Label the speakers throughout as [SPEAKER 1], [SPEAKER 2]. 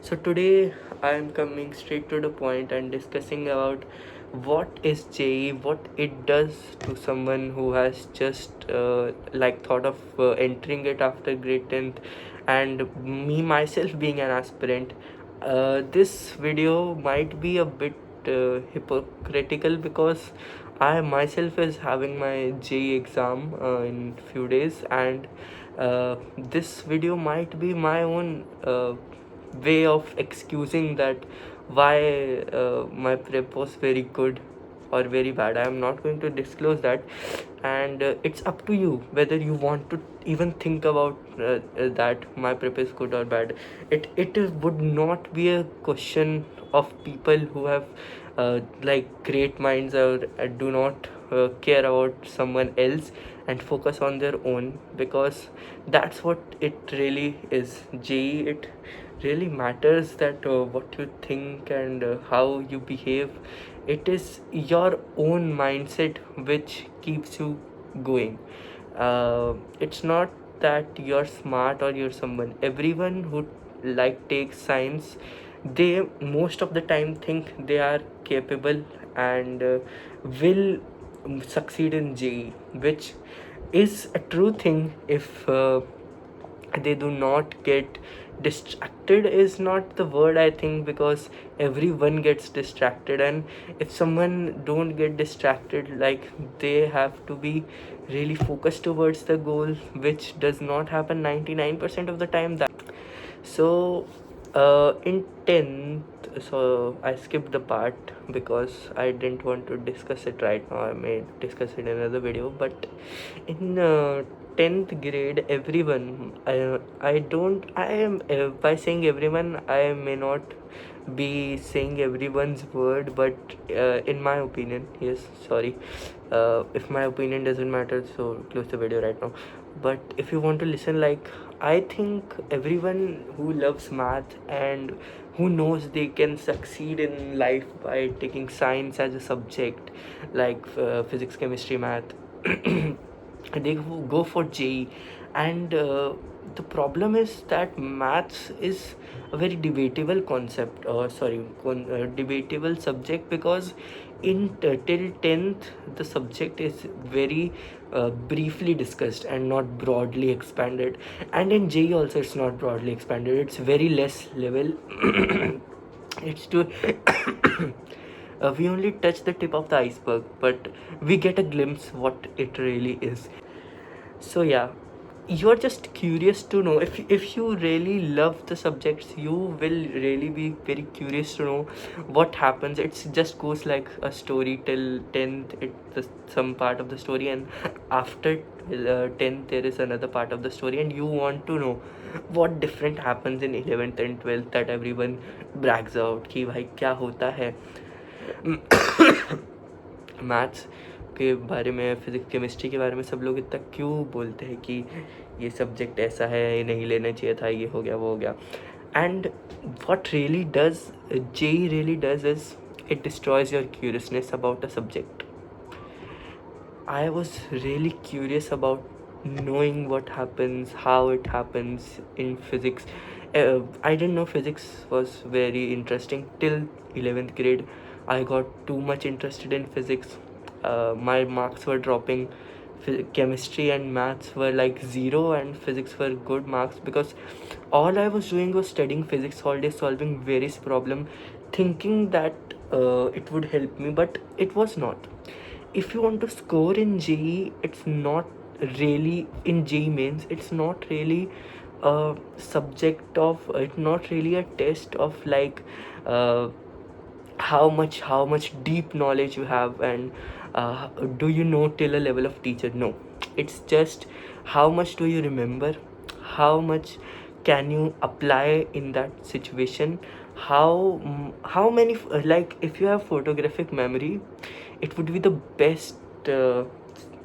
[SPEAKER 1] So today I am coming straight to the point and discussing about what is JE, what it does to someone who has just thought of entering it after grade 10th, and me myself being an aspirant. This video might be a bit hypocritical because I myself is having my JE exam in few days, and this video might be my own way of excusing that why my prep was very good or very bad. I am not going to disclose that, and it's up to you whether you want to even think about that my prep is good or bad. Would not be a question of people who have great minds, or do not care about someone else and focus on their own, because that's what it really is. JE, it really matters that what you think and how you behave. It is your own mindset which keeps you going. It's not that you're smart or you're someone. Everyone who takes science, they most of the time think they are capable and will succeed in JE, which is a true thing if they do not get distracted. Is not the word, I think, because everyone gets distracted, and if someone don't get distracted, like, they have to be really focused towards the goal, which does not happen 99% of the time. So in 10th, so I skipped the part because I didn't want to discuss it right now. I may discuss it in another video. But in 10th grade, everyone, I don't, I am, by saying everyone, I may not be saying everyone's word, but in my opinion, yes, sorry, if my opinion doesn't matter, so close the video right now. But if you want to listen, like, I think everyone who loves math and who knows they can succeed in life by taking science as a subject, like physics, chemistry, math, they go for JE. And the problem is that maths is a very debatable concept, debatable subject, because till 10th the subject is very briefly discussed and not broadly expanded, and in JE also it's not broadly expanded, it's very less level. It's to we only touch the tip of the iceberg, but we get a glimpse what it really is. So yeah, you're just curious to know, if you really love the subjects, you will really be very curious to know what happens. It just goes like a story till 10th, some part of the story, and after 10th there is another part of the story, and you want to know what different happens in 11th and 12th, that everyone brags out कि भाई क्या होता है maths के बारे में, physics chemistry के बारे में सब लोग इतना क्यों बोलते हैं कि ये सब्जेक्ट ऐसा है, ये नहीं लेना चाहिए था, ये हो गया, वो हो गया. And what really does JE really does is it destroys your curiousness about a subject. I was really curious about knowing what happens, how it happens in physics. I didn't know physics was very interesting till 11th grade. I got too much interested in physics. My marks were dropping. Chemistry and maths were like 0, and physics were good marks, because all I was doing was studying physics all day, solving various problem, thinking that it would help me, but it was not. If you want to score in JE, it's not really, in JE mains, it's not really a subject of, it's not really a test of like uh, how much deep knowledge you have, and do you know till a level of teacher. No, it's just how much do you remember, how much can you apply in that situation, how many like, if you have photographic memory, it would be the best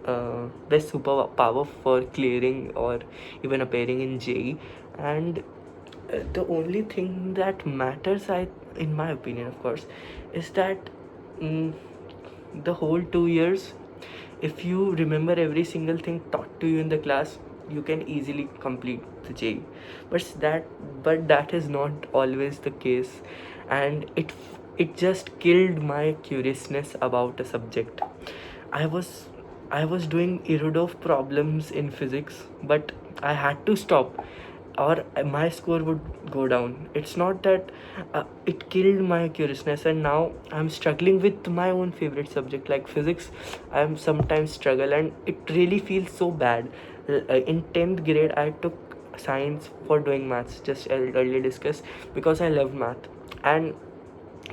[SPEAKER 1] superpower for clearing or even appearing in JE. And the only thing that matters, in my opinion, of course, is that mm, the whole 2 years, if you remember every single thing taught to you in the class, you can easily complete the JEE. But that is not always the case, and it just killed my curiousness about a subject. I was I was doing Erudov problems in physics, but I had to stop, or my score would go down. It's not that it killed my curiousness, and now I'm struggling with my own favorite subject like physics. I'm sometimes struggle, and it really feels so bad. In 10th grade, I took science for doing maths, just earlier discussed, because I love math. And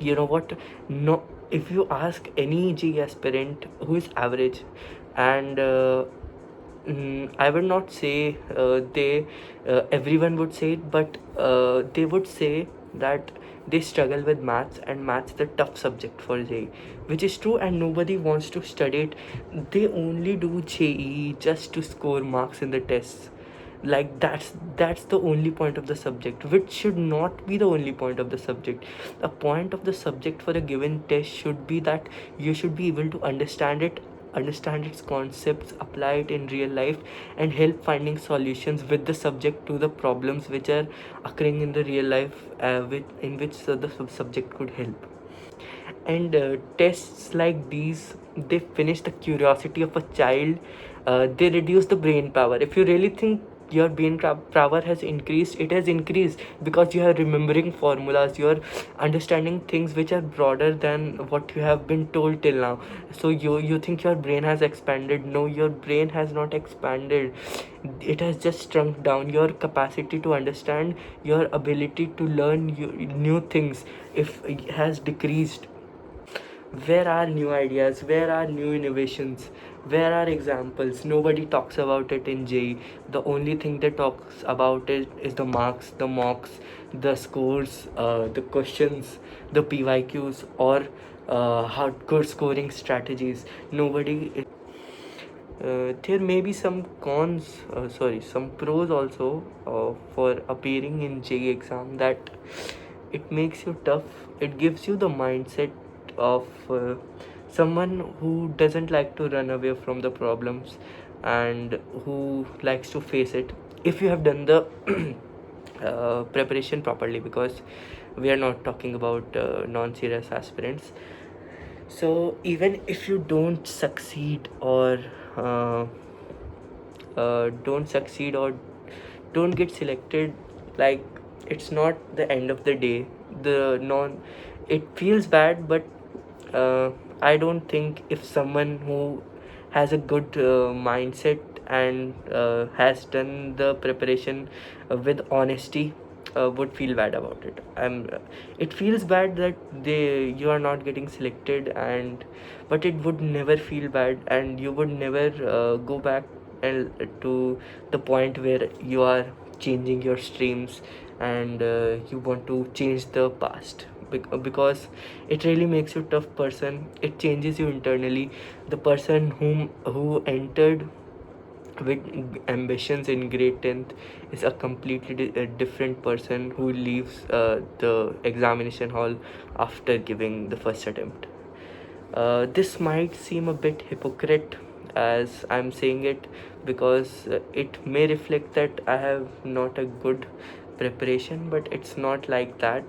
[SPEAKER 1] you know what, no, if you ask any G aspirant who is average, and I would not say they everyone would say it, but they would say that they struggle with maths, and maths is the tough subject for JEE, which is true, and nobody wants to study it. They only do JEE just to score marks in the tests. Like that's the only point of the subject, which should not be the only point of the subject. A point of the subject for a given test should be that you should be able to understand its concepts, apply it in real life, and help finding solutions with the subject to the problems which are occurring in the real life, in which the subject could help. And tests like these, they finish the curiosity of a child. They reduce the brain power. If you really think your power has increased, it has increased because you are remembering formulas, you are understanding things which are broader than what you have been told till now. So you think your brain has expanded. No, your brain has not expanded. It has just shrunk down. Your capacity to understand, your ability to learn new things, if it has decreased. Where are new ideas? Where are new innovations? Where are examples? Nobody talks about it in JEE. The only thing they talks about it is the marks, the mocks, the scores, the questions, the PYQs, or hardcore scoring strategies. Nobody. There may be some some pros also for appearing in JEE exam, that it makes you tough. It gives you the mindset of someone who doesn't like to run away from the problems, and who likes to face it. If you have done the preparation properly, because we are not talking about non-serious aspirants. So even if you don't succeed, or uh, don't succeed, or don't get selected, like, it's not the end of the day. The non It feels bad, but uh, I don't think if someone who has a good mindset, and has done the preparation with honesty, would feel bad about it. It feels bad that you are not getting selected, and but it would never feel bad, and you would never go back and to the point where you are changing your streams, and you want to change the past, because it really makes you a tough person. It changes you internally. The person who entered with ambitions in grade 10th is a completely different person who leaves the examination hall after giving the first attempt. This might seem a bit hypocrite as I'm saying it, because it may reflect that I have not a good preparation, but it's not like that.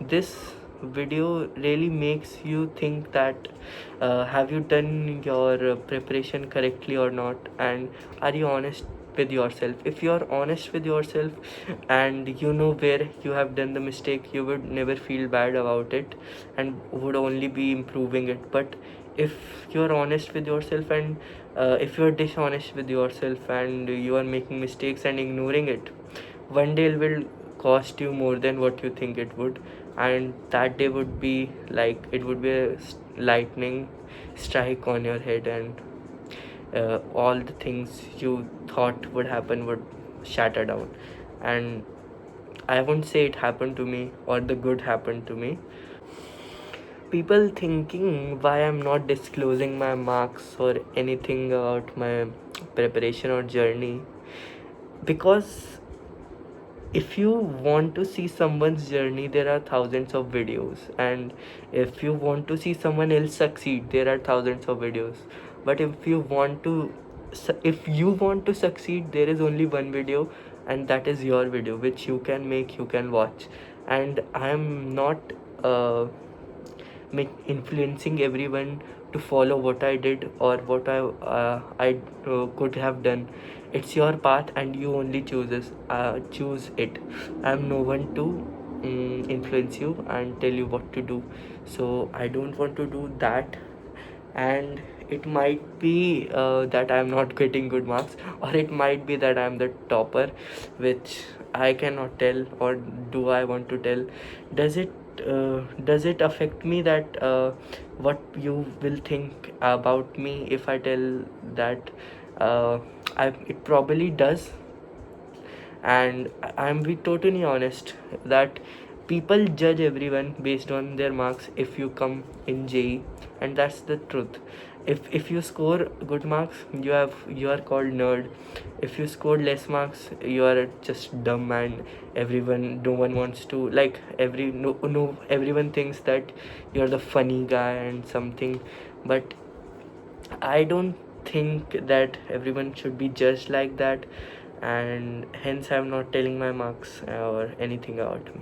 [SPEAKER 1] This video really makes you think that have you done your preparation correctly or not, and are you honest with yourself? If you are honest with yourself, and you know where you have done the mistake, you would never feel bad about it, and would only be improving it. But if you are honest with yourself, and if you are dishonest with yourself, and you are making mistakes and ignoring it, one day it will cost you more than what you think it would. And that day would be like, it would be a lightning strike on your head, and all the things you thought would happen would shatter down. And I won't say it happened to me, or the good happened to me. People thinking why I'm not disclosing my marks or anything about my preparation or journey, because if you want to see someone's journey, there are thousands of videos, and if you want to see someone else succeed, there are thousands of videos. But if you want to if you want to succeed, there is only one video, and that is your video, which you can make, you can watch. And I am not influencing everyone to follow what I did or what I could have done. It's your path, and you only choose it. I'm no one to influence you and tell you what to do. So I don't want to do that. And it might be that I'm not getting good marks, or it might be that I'm the topper, which I cannot tell, or do I want to tell? Does it affect me that what you will think about me if I tell that? It probably does. And I'm be totally honest that people judge everyone based on their marks if you come in JE, and that's the truth. If you score good marks, you are called nerd. If you scored less marks, you are just dumb, and no one wants to, like, everyone thinks that you're the funny guy and something. But I don't think that everyone should be judged like that, and hence I'm not telling my marks or anything about me.